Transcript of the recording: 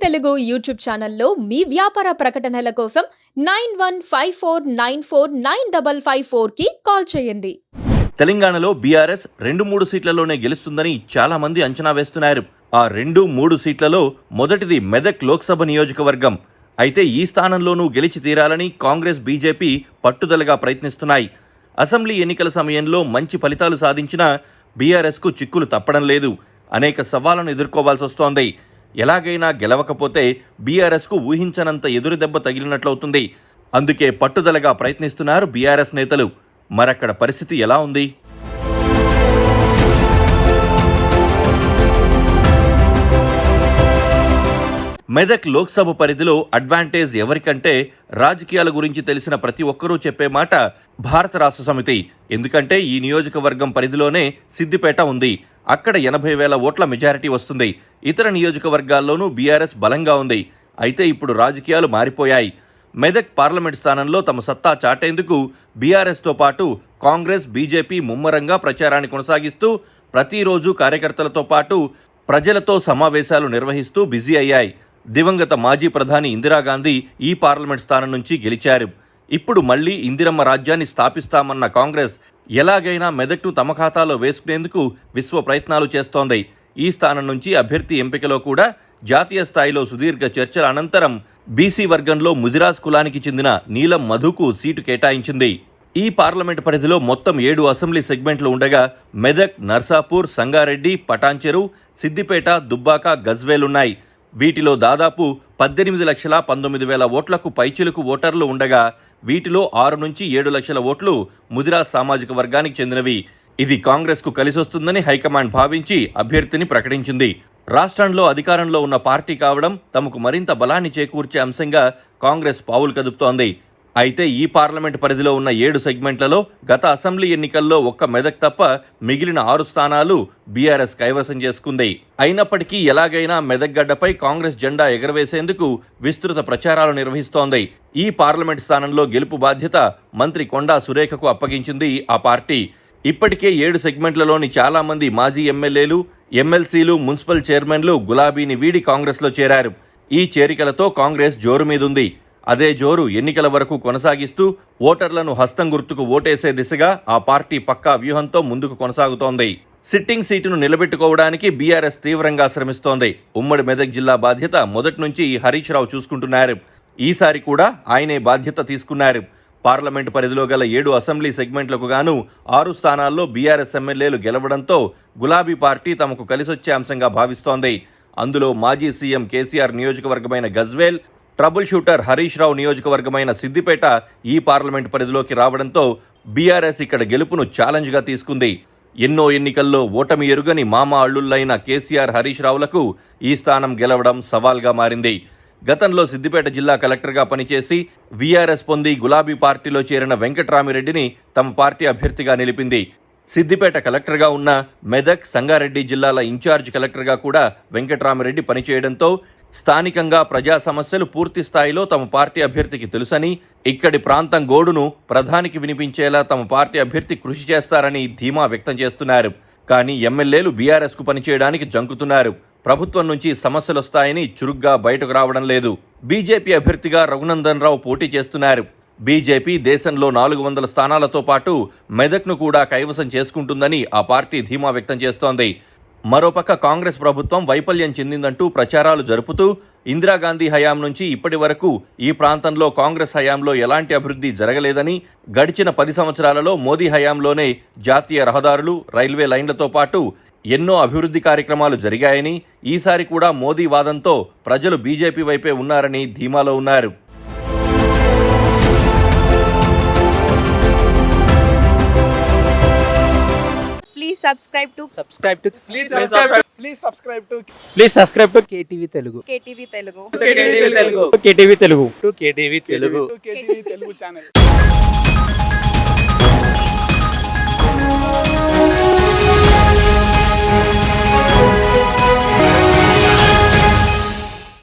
Telugu YouTube ఛానల్లో మీ వ్యాపార ప్రకటనల కోసం 9154949554 కి కాల్ చేయండి. తెలంగాణలో బీఆర్ఎస్ 2-3 సీట్లలోనే గెలుస్తుందని చాలా మంది అంచనా వేస్తున్నారు. ఆ 2-3 సీట్లలో మొదటిది మెదక్ లోక్సభ నియోజకవర్గం. అయితే ఈ స్థానంలోనూ గెలిచి తీరాలని కాంగ్రెస్, బీజేపీ పట్టుదలగా ప్రయత్నిస్తున్నాయి. అసెంబ్లీ ఎన్నికల సమయంలో మంచి ఫలితాలు సాధించిన బీఆర్ఎస్కు చిక్కులు తప్పడం లేదు. అనేక సవాళ్లను ఎదుర్కోవాల్సి వస్తోంది. ఎలాగైనా గెలవకపోతే బీఆర్ఎస్కు ఊహించనంత ఎదురుదెబ్బ తగిలినట్లవుతుంది. అందుకే పట్టుదలగా ప్రయత్నిస్తున్నారు బీఆర్ఎస్ నేతలు. మరక్కడ పరిస్థితి ఎలా ఉంది? మెదక్ లోక్సభ పరిధిలో అడ్వాంటేజ్ ఎవరికంటే రాజకీయాల గురించి తెలిసిన ప్రతి ఒక్కరూ చెప్పే మాట భారత రాష్ట్ర సమితి. ఎందుకంటే ఈ నియోజకవర్గం పరిధిలోనే సిద్దిపేట ఉంది. అక్కడ 80,000 ఓట్ల మెజారిటీ వస్తుంది. ఇతర నియోజకవర్గాల్లోనూ బీఆర్ఎస్ బలంగా ఉంది. అయితే ఇప్పుడు రాజకీయాలు మారిపోయాయి. మెదక్ పార్లమెంట్ స్థానంలో తమ సత్తా చాటేందుకు బీఆర్ఎస్తో పాటు కాంగ్రెస్, బీజేపీ ముమ్మరంగా ప్రచారాన్ని కొనసాగిస్తూ ప్రతిరోజు కార్యకర్తలతో పాటు ప్రజలతో సమావేశాలు నిర్వహిస్తూ బిజీ అయ్యాయి. దివంగత మాజీ ప్రధాని ఇందిరాగాంధీ ఈ పార్లమెంట్ స్థానం నుంచి గెలిచారు. ఇప్పుడు మళ్లీ ఇందిరమ్మ రాజ్యాన్ని స్థాపిస్తామన్న కాంగ్రెస్ ఎలాగైనా మెదక్ను తమ ఖాతాలో వేసుకునేందుకు విశ్వ ప్రయత్నాలు చేస్తోంది. ఈ స్థానం నుంచి అభ్యర్థి ఎంపికలో కూడా జాతీయ స్థాయిలో సుదీర్ఘ చర్చల అనంతరం బీసీ వర్గంలో ముదిరాజ్ కులానికి చెందిన నీలం మధుకు సీటు కేటాయించింది. ఈ పార్లమెంట్ పరిధిలో మొత్తం 7 అసెంబ్లీ సెగ్మెంట్లు ఉండగా మెదక్, నర్సాపూర్, సంగారెడ్డి, పటాన్చెరు, సిద్దిపేట, దుబ్బాక, గజ్వేలున్నాయి. వీటిలో దాదాపు 18,19,000 ఓట్లకు పైచిలుకు ఓటర్లు ఉండగా వీటిలో 6 నుంచి 7 లక్షల ఓట్లు ముదిరాజ్ సామాజిక వర్గానికి చెందినవి. ఇది కాంగ్రెస్కు కలిసొస్తుందని హైకమాండ్ భావించి అభ్యర్థిని ప్రకటించింది. రాష్ట్రంలో అధికారంలో ఉన్న పార్టీ కావడం తమకు మరింత బలాన్ని చేకూర్చే అంశంగా కాంగ్రెస్ పావులు కదుపుతోంది. అయితే ఈ పార్లమెంట్ పరిధిలో ఉన్న 7 సెగ్మెంట్లలో గత అసెంబ్లీ ఎన్నికల్లో ఒక్క మెదక్ తప్ప మిగిలిన 6 స్థానాలు బీఆర్ఎస్ కైవసం చేసుకుంది. అయినప్పటికీ ఎలాగైనా మెదక్ గడ్డపై కాంగ్రెస్ జెండా ఎగరవేసేందుకు విస్తృత ప్రచారాలు నిర్వహిస్తోంది. ఈ పార్లమెంట్ స్థానంలో గెలుపు బాధ్యత మంత్రి కొండా సురేఖకు అప్పగించింది ఆ పార్టీ. ఇప్పటికే 7 సెగ్మెంట్లలోని చాలా మంది మాజీ ఎమ్మెల్యేలు, ఎమ్మెల్సీలు, మున్సిపల్ చైర్మన్లు గులాబీని వీడి కాంగ్రెస్లో చేరారు. ఈ చేరికలతో కాంగ్రెస్ జోరు మీదుంది. అదే జోరు ఎన్నికల వరకు కొనసాగిస్తూ ఓటర్లను హస్తం గుర్తుకు ఓటేసే దిశగా ఆ పార్టీ పక్కా వ్యూహంతో ముందుకు కొనసాగుతోంది. సిట్టింగ్ సీటును నిలబెట్టుకోవడానికి బీఆర్ఎస్ తీవ్రంగా శ్రమిస్తోంది. ఉమ్మడి మెదక్ జిల్లా బాధ్యత మొదటి నుంచి హరీష్ రావు చూసుకుంటున్నారు. ఈసారి కూడా ఆయనే బాధ్యత తీసుకున్నారు. పార్లమెంటు పరిధిలో గల 7 అసెంబ్లీ సెగ్మెంట్లకు గాను 6 స్థానాల్లో బీఆర్ఎస్ ఎమ్మెల్యేలు గెలవడంతో గులాబీ పార్టీ తమకు కలిసొచ్చే అంశంగా భావిస్తోంది. అందులో మాజీ సీఎం కేసీఆర్ నియోజకవర్గమైన గజ్వేల్, ట్రబుల్ షూటర్ హరీష్ రావు నియోజకవర్గమైన సిద్దిపేట ఈ పార్లమెంటు పరిధిలోకి రావడంతో బీఆర్ఎస్ ఇక్కడ గెలుపును ఛాలెంజ్గా తీసుకుంది. ఎన్నో ఎన్నికల్లో ఓటమి ఎరుగని మామ అల్లుళ్లైన కేసీఆర్, హరీష్ రావులకు ఈ స్థానం గెలవడం సవాల్గా మారింది. గతంలో సిద్దిపేట జిల్లా కలెక్టర్గా పనిచేసి వీఆర్ఎస్ పొంది గులాబీ పార్టీలో చేరిన వెంకట్రామిరెడ్డిని తమ పార్టీ అభ్యర్థిగా నిలిపింది. సిద్దిపేట కలెక్టర్గా ఉన్న మెదక్, సంగారెడ్డి జిల్లాల ఇన్ఛార్జ్ కలెక్టర్గా కూడా వెంకట్రామిరెడ్డి పనిచేయడంతో స్థానికంగా ప్రజా సమస్యలు పూర్తి స్థాయిలో తమ పార్టీ అభ్యర్థికి తెలుసని, ఇక్కడి ప్రాంతం గోడును ప్రధానికి వినిపించేలా తమ పార్టీ అభ్యర్థి కృషి చేస్తారని ధీమా వ్యక్తం చేస్తున్నారు. కానీ ఎమ్మెల్యేలు బీఆర్ఎస్కు పనిచేయడానికి జంకుతున్నారు. ప్రభుత్వం నుంచి సమస్యలొస్తాయని చురుగ్గా బయటకు రావడం లేదు. బీజేపీ అభ్యర్థిగా రఘునందన్ రావు పోటీ చేస్తున్నారు. బీజేపీ దేశంలో 400 స్థానాలతో పాటు మెదక్ను కూడా కైవసం చేసుకుంటుందని ఆ పార్టీ ధీమా వ్యక్తం చేస్తోంది. మరోపక్క కాంగ్రెస్ ప్రభుత్వం వైఫల్యం చెందిందంటూ ప్రచారాలు జరుపుతూ ఇందిరాగాంధీ హయాం నుంచి ఇప్పటి వరకు ఈ ప్రాంతంలో కాంగ్రెస్ హయాంలో ఎలాంటి అభివృద్ధి జరగలేదని, గడిచిన 10 సంవత్సరాలలో మోదీ హయాంలోనే జాతీయ రహదారులు, రైల్వే లైన్లతో పాటు ఎన్నో అభివృద్ధి కార్యక్రమాలు జరిగాయని, ఈసారి కూడా మోదీ వాదంతో ప్రజలు బీజేపీ వైపే ఉన్నారని ధీమాలో ఉన్నారు. Please subscribe to KTV Telugu. KTV Telugu. KTV Telugu channel.